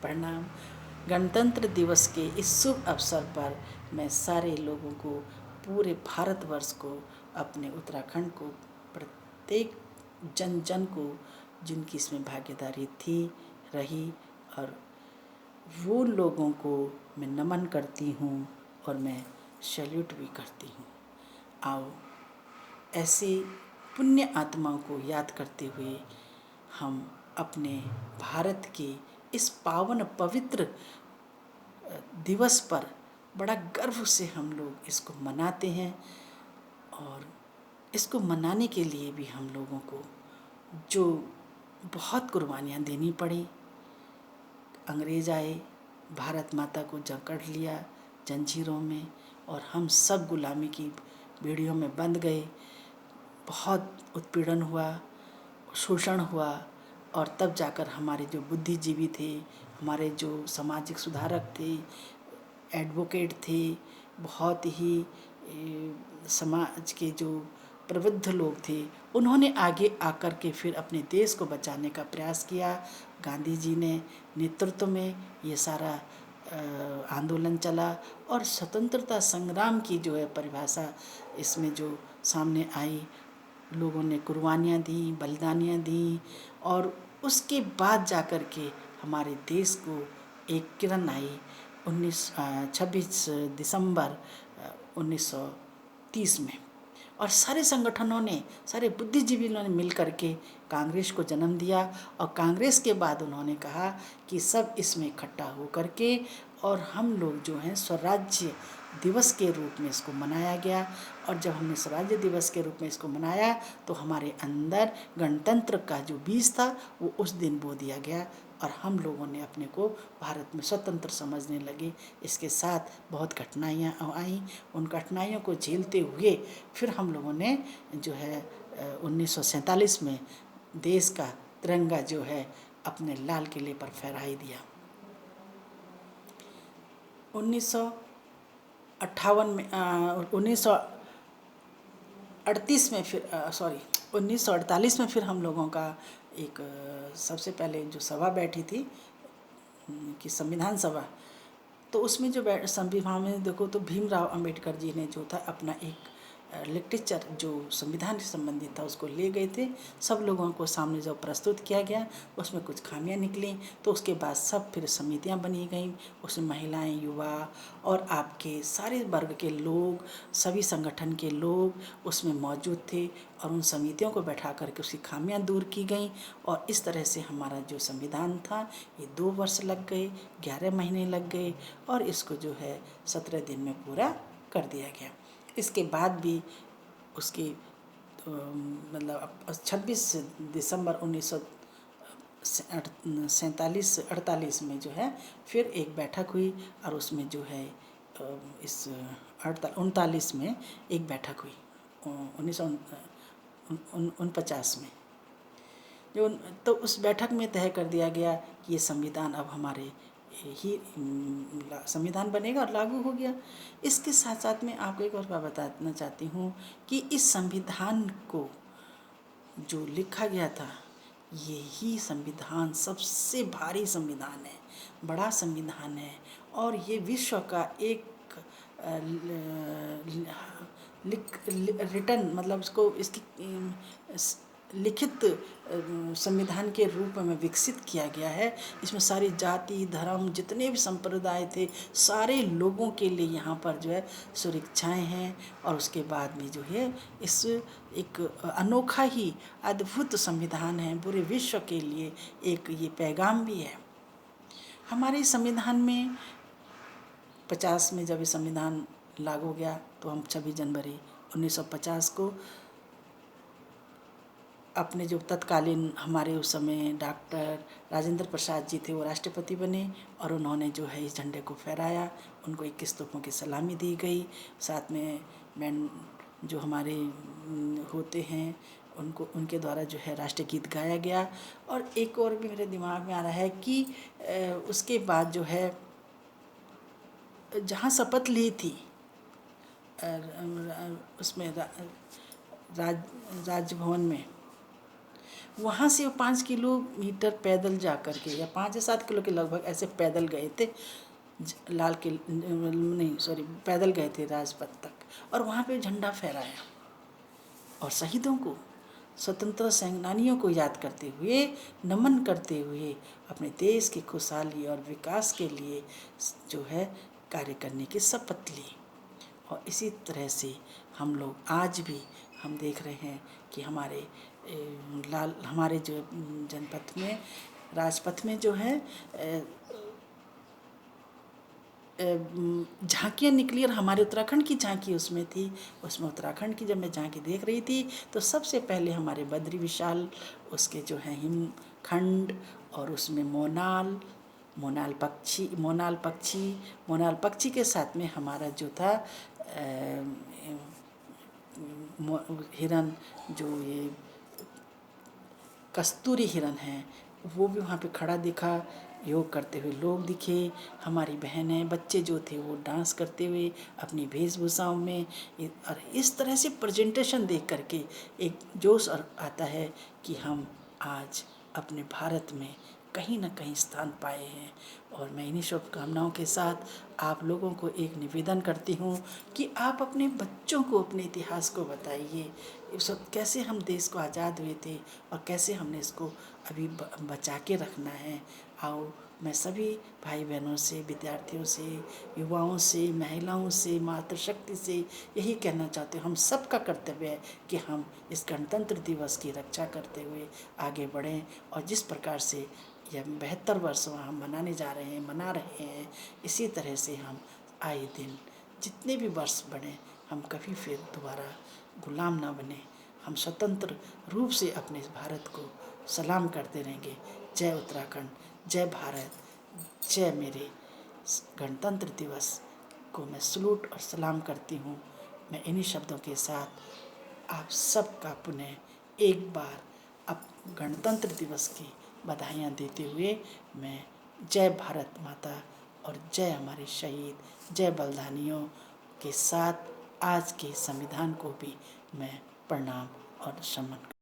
प्रणाम। गणतंत्र दिवस के इस शुभ अवसर पर मैं सारे लोगों को, पूरे भारतवर्ष को, अपने उत्तराखंड को, प्रत्येक जन जन को जिनकी इसमें भागीदारी थी, रही, और वो लोगों को मैं नमन करती हूँ और मैं सैल्यूट भी करती हूँ। आओ ऐसी पुण्य आत्माओं को याद करते हुए हम अपने भारत के इस पावन पवित्र दिवस पर बड़ा गर्व से हम लोग इसको मनाते हैं। और इसको मनाने के लिए भी हम लोगों को जो बहुत कुर्बानियाँ देनी पड़ी। अंग्रेज आए, भारत माता को जकड़ लिया जंजीरों में, और हम सब गुलामी की बेड़ियों में बंध गए। बहुत उत्पीड़न हुआ, शोषण हुआ, और तब जाकर हमारे जो बुद्धिजीवी थे, हमारे जो सामाजिक सुधारक थे, एडवोकेट थे, बहुत ही समाज के जो प्रबुद्ध लोग थे, उन्होंने आगे आकर के फिर अपने देश को बचाने का प्रयास किया। गांधी जी ने नेतृत्व में ये सारा आंदोलन चला, और स्वतंत्रता संग्राम की जो है परिभाषा इसमें जो सामने आई, लोगों ने कुर्बानियाँ दी, बलिदानियाँ दी, और उसके बाद जाकर के हमारे देश को एक किरण आई 26 दिसंबर 1930 में। और सारे संगठनों ने, सारे बुद्धिजीवियों ने मिल करके कांग्रेस को जन्म दिया। और कांग्रेस के बाद उन्होंने कहा कि सब इसमें इकट्ठा हो करके, और हम लोग जो हैं स्वराज्य दिवस के रूप में इसको मनाया गया। और जब हमने स्वराज्य दिवस के रूप में इसको मनाया तो हमारे अंदर गणतंत्र का जो बीज था वो उस दिन बो दिया गया, और हम लोगों ने अपने को भारत में स्वतंत्र समझने लगे। इसके साथ बहुत घटनाएँ आई, उन घटनाओं को झेलते हुए फिर हम लोगों ने जो है 1947 में देश का तिरंगा जो है अपने लाल किले पर फहराई दिया। 1958 में 1938 में फिर 1948 में फिर हम लोगों का एक सबसे पहले जो सभा बैठी थी कि संविधान सभा, तो उसमें जो संविधान में देखो तो भीमराव अंबेडकर जी ने जो था अपना एक लिटरेचर जो संविधान से संबंधित था उसको ले गए थे। सब लोगों को सामने जब प्रस्तुत किया गया उसमें कुछ खामियां निकली, तो उसके बाद सब फिर समितियां बनी गई। उसमें महिलाएं, युवा और आपके सारे वर्ग के लोग, सभी संगठन के लोग उसमें मौजूद थे, और उन समितियों को बैठा करके उसकी खामियां दूर की गई। और इस तरह से हमारा जो संविधान था ये 2 वर्ष लग गए, 11 महीने लग गए, और इसको जो है 17 दिन में पूरा कर दिया गया। इसके बाद भी उसकी मतलब 26 दिसंबर 1948 में जो है फिर एक बैठक हुई, और उसमें जो है इस 39 में एक बैठक हुई 1949 में जो, तो उस बैठक में तय कर दिया गया कि ये संविधान अब हमारे ही संविधान बनेगा और लागू हो गया। इसके साथ साथ मैं आपको एक और बात बताना चाहती हूँ कि इस संविधान को जो लिखा गया था, यही संविधान सबसे भारी संविधान है, बड़ा संविधान है, और ये विश्व का एक रिटन मतलब इसको इसकी लिखित संविधान के रूप में विकसित किया गया है। इसमें सारी जाति धर्म जितने भी संप्रदाय थे सारे लोगों के लिए यहाँ पर जो है सुरक्षाएं हैं। और उसके बाद में जो है इस एक अनोखा ही अद्भुत संविधान है, पूरे विश्व के लिए एक ये पैगाम भी है। हमारे संविधान में 50 में जब ये संविधान लागू हो गया तो हम 26 जनवरी 1950 को अपने जो तत्कालीन हमारे उस समय डॉक्टर राजेंद्र प्रसाद जी थे वो राष्ट्रपति बने, और उन्होंने जो है इस झंडे को फहराया। उनको 21 तोपों की सलामी दी गई, साथ में बैंड जो हमारे होते हैं उनको उनके द्वारा जो है राष्ट्रीय गीत गाया गया। और एक और भी मेरे दिमाग में आ रहा है कि उसके बाद जो है जहाँ शपथ ली थी उसमें राजभवन में, वहाँ से वो 5 किलोमीटर पैदल जा कर के, या 5 या 7 किलो के लगभग ऐसे पैदल गए थे, लाल किल नहीं सॉरी पैदल गए थे राजपथ तक, और वहाँ पे झंडा फहराया और शहीदों को, स्वतंत्रता सेनानियों को याद करते हुए, नमन करते हुए अपने देश की खुशहाली और विकास के लिए जो है कार्य करने की शपथ ली। और इसी तरह से हम लोग आज भी हम देख रहे हैं कि हमारे हमारे जो जनपथ में, राजपथ में जो है झांकियाँ निकली, और हमारे उत्तराखंड की झांकी उसमें थी। उसमें उत्तराखंड की जब मैं झांकी देख रही थी तो सबसे पहले हमारे बद्री विशाल, उसके जो है हिमखंड, और उसमें मोनाल पक्षी के साथ में हमारा जो था हिरन, जो ये कस्तूरी हिरन है, वो भी वहाँ पे खड़ा दिखा। योग करते हुए लोग दिखे, हमारी बहनें बच्चे जो थे वो डांस करते हुए अपनी वेशभूषाओं में। और इस तरह से प्रेजेंटेशन देख करके एक जोश और आता है कि हम आज अपने भारत में कहीं ना कहीं स्थान पाए हैं। और मैं इन्हीं शुभकामनाओं के साथ आप लोगों को एक निवेदन करती हूँ कि आप अपने बच्चों को अपने इतिहास को बताइए, सब कैसे हम देश को आज़ाद हुए थे और कैसे हमने इसको अभी बचा के रखना है। आओ, मैं सभी भाई बहनों से, विद्यार्थियों से, युवाओं से, महिलाओं से, मातृशक्ति से यही कहना चाहते हैं, हम सबका कर्तव्य है कि हम इस गणतंत्र दिवस की रक्षा करते हुए आगे बढ़ें। और जिस प्रकार से यह 72 वर्ष हम मना रहे हैं, इसी तरह से हम आए दिन जितने भी वर्ष बढ़ें, हम कभी फिर दोबारा गुलाम ना बने, हम स्वतंत्र रूप से अपने भारत को सलाम करते रहेंगे। जय उत्तराखंड, जय भारत, जय मेरे गणतंत्र दिवस को मैं सलूट और सलाम करती हूँ। मैं इन्हीं शब्दों के साथ आप सबका पुनः एक बार अब गणतंत्र दिवस की बधाइयाँ देते हुए मैं जय भारत माता और जय हमारे शहीद, जय बलिदानियों के साथ आज के संविधान को भी मैं प्रणाम और सम्मान